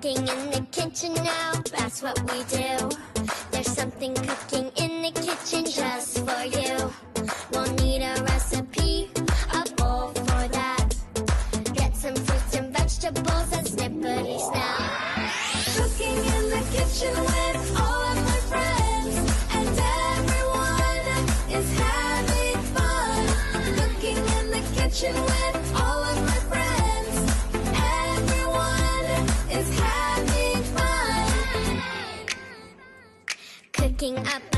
Cooking in the kitchen now, that's what we do. There's something cooking in the kitchen just for you. We'll need a recipe, a bowl for that. Get some fruits and vegetables and snippety snap. Cooking in the kitchen with all of my friends, and everyone is having fun. Cooking in the kitchen with all of my friends, everyone is having fun. Cooking up